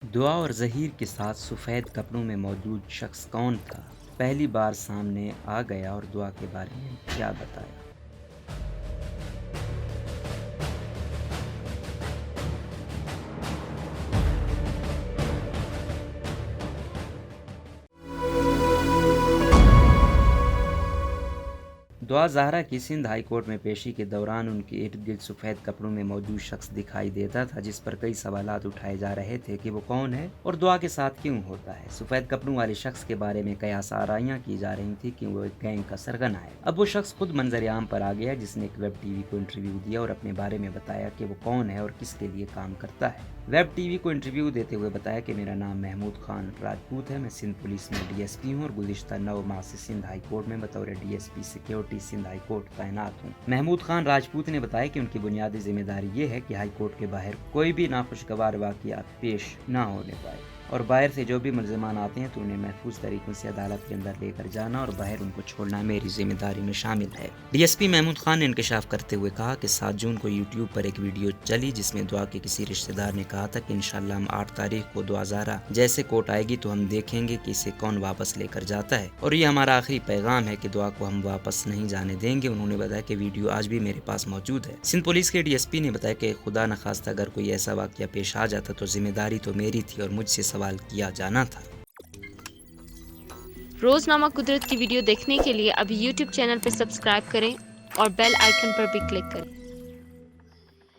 दुआ और ज़हीर के साथ सफ़ेद कपड़ों में मौजूद शख्स कौन था? पहली बार सामने आ गया और दुआ के बारे में क्या बताया? दुआ ज़हरा की सिंध हाई कोर्ट में पेशी के दौरान उनके इर्द-गिर्द सफ़ेद कपड़ों में मौजूद शख्स दिखाई देता था, जिस पर कई सवालात उठाए जा रहे थे कि वो कौन है और दुआ के साथ क्यों होता है। सफ़ेद कपड़ों वाले शख्स के बारे में कयास आराइयाँ की जा रही थी कि वो एक गैंग का सरगना है। अब वो शख्स खुद मंजर-ए-आम पर आ गया, जिसने एक वेब टीवी को इंटरव्यू दिया और अपने बारे में बताया कि वो कौन है और किसके लिए काम करता है। वेब टीवी को इंटरव्यू देते हुए बताया कि मेरा नाम महमूद खान राजपूत है, मैं सिंध पुलिस में डीएसपी हूँ और गुज़िश्ता 9 माह से सिंध हाई कोर्ट में बतौर DSP security Sindh high court तैनात हूँ। महमूद खान राजपूत ने बताया कि उनकी बुनियादी जिम्मेदारी ये है कि हाई कोर्ट के बाहर कोई भी नाखुशगवार वाक़ियात पेश ना होने पाए और बाहर से जो भी मुल्ज़िमान आते हैं तो उन्हें महफूज तरीकों से अदालत के अंदर लेकर जाना और बाहर उनको छोड़ना मेरी जिम्मेदारी में शामिल है। डीएसपी महमूद खान ने इंकशाफ करते हुए कहा कि 7 जून को यूट्यूब पर एक वीडियो चली जिसमें दुआ के किसी रिश्तेदार ने कहा था कि इंशाल्लाह हम 8 तारीख को दुआ ज़हरा जैसे कोर्ट आएगी तो हम देखेंगे कि इसे कौन वापस लेकर जाता है और ये हमारा आखिरी पैगाम है कि दुआ को हम वापस नहीं जाने देंगे। उन्होंने बताया कि वीडियो आज भी मेरे पास मौजूद है। सिंध पुलिस के डीएसपी ने बताया कि खुदा न खास्ता अगर कोई ऐसा वाक़या पेश आ जाता तो जिम्मेदारी तो मेरी थी और मुझसे सवाल किया जाना था। रोज़नामा कुदरत की वीडियो देखने के लिए अभी YouTube चैनल पर सब्सक्राइब करें और बेल आइकन पर भी क्लिक करें।